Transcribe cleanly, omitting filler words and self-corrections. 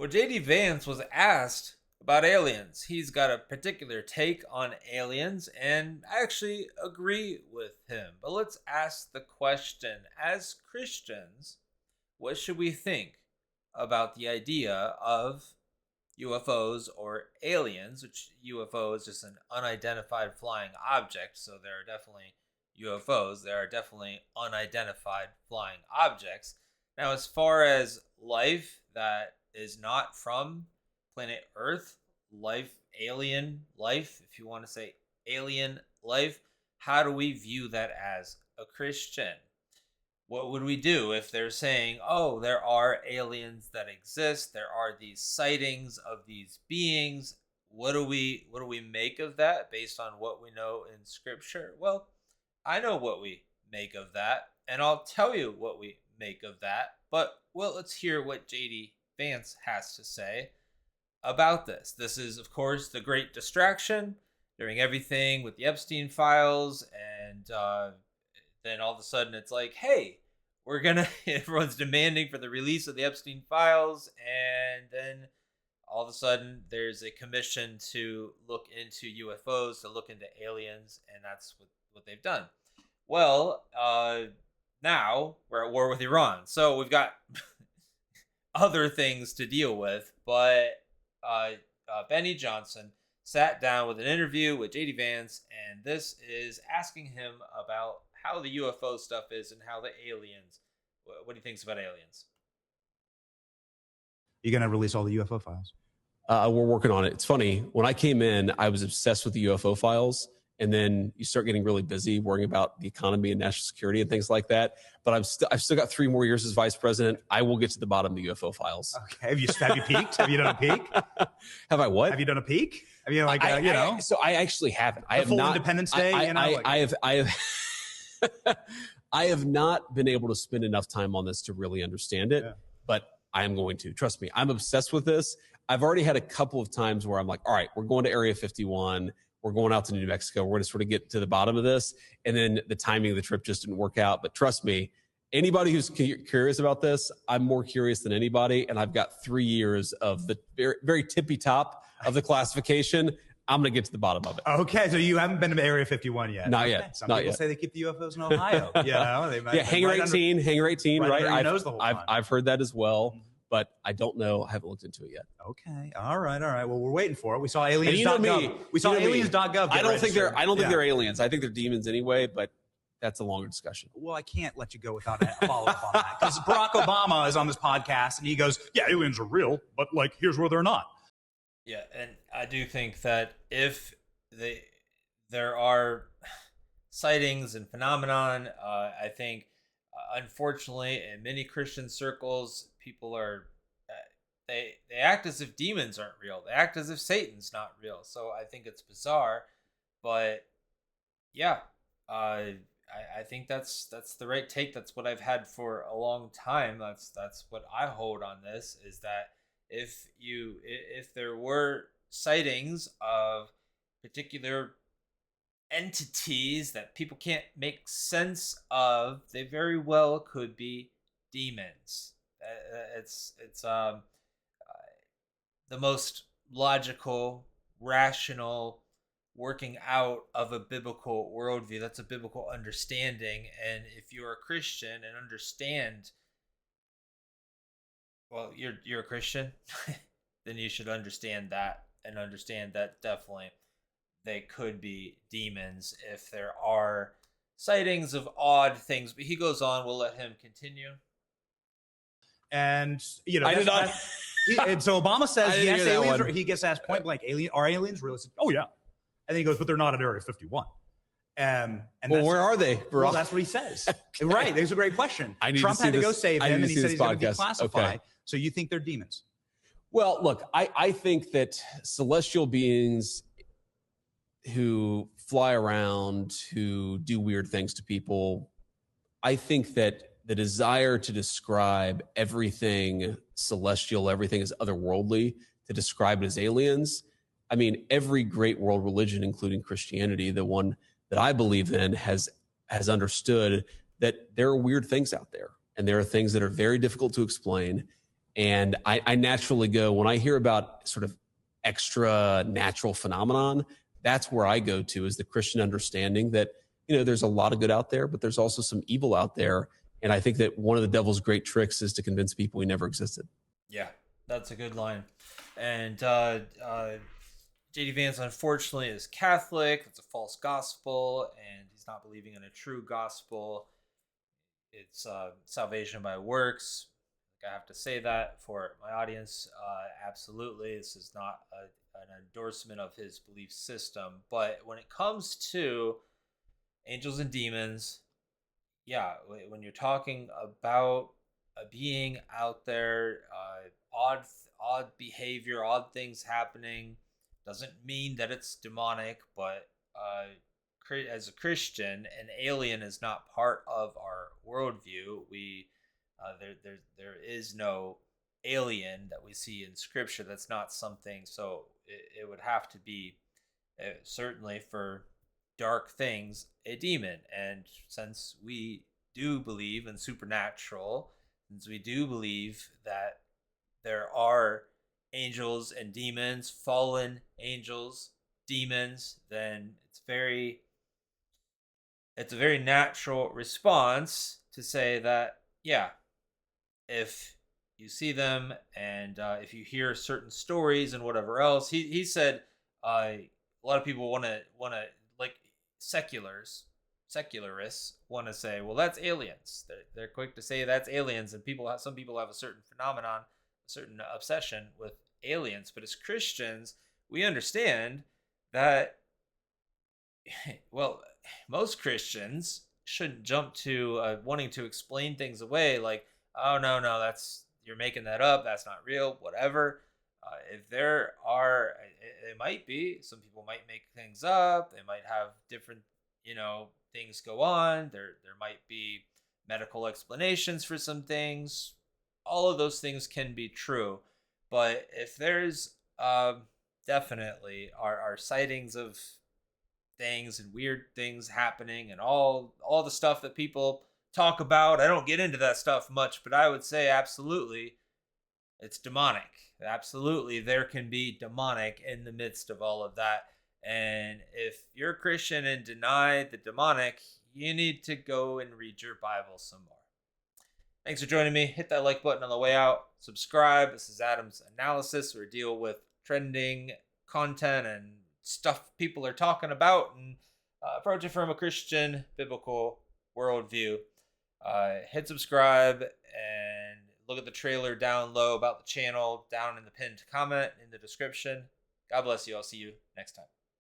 Well, JD Vance was asked about aliens. He's got a particular take on aliens, and I actually agree with him. But let's ask the question, as Christians, what should we think about the idea of UFOs or aliens, which UFO is just an unidentified flying object, so there are definitely UFOs, there are definitely unidentified flying objects. Now, as far as life that is not from planet Earth, life, alien life, if you want to say alien life, how do we view that as a Christian? What would we do if they're saying, oh, there are aliens that exist, there are these sightings of these beings? What do we make of that based on what we know in scripture? Well, I know what we make of that, and I'll tell you what we make of that. But well, let's hear what JD Vance has to say about this. This is, of course, the great distraction during everything with the Epstein files, and then all of a sudden it's like, hey, everyone's demanding for the release of the Epstein files, and then all of a sudden there's a commission to look into UFOs, to look into aliens, and that's what they've done. Well, now we're at war with Iran, so we've got other things to deal with, but Benny Johnson sat down with an interview with JD Vance, and this is asking him about how the UFO stuff is and how the aliens, what he thinks about aliens. You going to release all the UFO files? We're working on it. It's funny. When I came in, I was obsessed with the UFO files. And then you start getting really busy worrying about the economy and national security and things like that. But I've still got 3 more years as vice president. I will get to the bottom of the UFO files. Okay. Have you peeked? Have you done a peek? Have I what? Have you done a peek? Have you So I actually haven't. I have full not. Independence Day. I have. I have not been able to spend enough time on this to really understand it. Yeah. But I am going to. Trust me. I'm obsessed with this. I've already had a couple of times where I'm like, all right, we're going to Area 51. We're going out to New Mexico. We're going to sort of get to the bottom of this. And then the timing of the trip just didn't work out. But trust me, anybody who's curious about this, I'm more curious than anybody. And I've got 3 years of the very, very tippy top of the classification. I'm going to get to the bottom of it. Okay. So you haven't been to Area 51 yet? Not yet. Some people say they keep the UFOs in Ohio. They might, Hangar 18, Hangar 18, right? I've heard that as well. Mm-hmm. But I don't know. I haven't looked into it yet. Okay. All right. Well, we're waiting for it. We saw aliens.gov. We saw aliens.gov. I don't think they're aliens. I think they're demons anyway, but that's a longer discussion. Well, I can't let you go without a follow-up on that. Because Barack Obama is on this podcast and he goes, yeah, aliens are real, but like, here's where they're not. Yeah. And I do think that if there are sightings and phenomenon, I think, unfortunately, in many Christian circles, people are they act as if demons aren't real. They act as if Satan's not real. So I think it's bizarre, but yeah, I think that's the right take. That's what I've had for a long time. That's what I hold on this, is that if there were sightings of particular entities that people can't make sense of, they very well could be demons. It's the most logical, rational working out of a biblical worldview. That's a biblical understanding. And if you're a Christian and understand, well, you're a Christian, then you should understand that, and understand that definitely they could be demons if there are sightings of odd things. But he goes on. We'll let him continue. And I did not. And so Obama says yes, aliens. He gets asked point blank, are aliens real? Oh yeah. And then he goes, but they're not at Area 51. Where are they? Well, that's what he says. Okay. Right. There's a great question. Trump had to go save him, and he said he's going to declassify. Okay. So you think they're demons? Well, look, I think that celestial beings who fly around, who do weird things to people, I think that the desire to describe everything celestial, everything as otherworldly, to describe it as aliens. I mean, every great world religion, including Christianity, the one that I believe in, has understood that there are weird things out there, and there are things that are very difficult to explain. And I naturally go, when I hear about sort of extra natural phenomenon, that's where I go to, is the Christian understanding that, there's a lot of good out there, but there's also some evil out there. And I think that one of the devil's great tricks is to convince people he never existed. Yeah, that's a good line. And JD Vance, unfortunately, is Catholic. It's a false gospel, and he's not believing in a true gospel. It's salvation by works. I have to say that for my audience. Absolutely, this is not an endorsement of his belief system. But when it comes to angels and demons, yeah, when you're talking about a being out there, odd behavior, odd things happening, doesn't mean that it's demonic. But as a Christian, an alien is not part of our worldview. There is no alien that we see in Scripture. That's not something. So it would have to be certainly for dark things a demon. And since we do believe in supernatural, since we do believe that there are angels and demons, fallen angels, demons, then it's a very natural response to say that, yeah, if you see them and if you hear certain stories and whatever else, he said a lot of people want to like secularists want to say, well, that's aliens. They're quick to say that's aliens, and some people have a certain phenomenon, a certain obsession with aliens. But as Christians, we understand that, well, most Christians shouldn't jump to wanting to explain things away like, oh, no, you're making that up, that's not real, whatever. If there are, it might be, some people might make things up, they might have different, things go on, there might be medical explanations for some things. All of those things can be true. But if there's definitely are sightings of things and weird things happening and all the stuff that people talk about, I don't get into that stuff much, but I would say absolutely it's demonic. Absolutely, there can be demonic in the midst of all of that. And if you're a Christian and deny the demonic, you need to go and read your Bible some more. Thanks for joining me. Hit that like button on the way out. Subscribe. This is Adam's Analysis, where we deal with trending content and stuff people are talking about and approach it from a Christian biblical worldview. Hit subscribe and look at the trailer down low about the channel down in the pinned comment in the description. God bless you. I'll see you next time.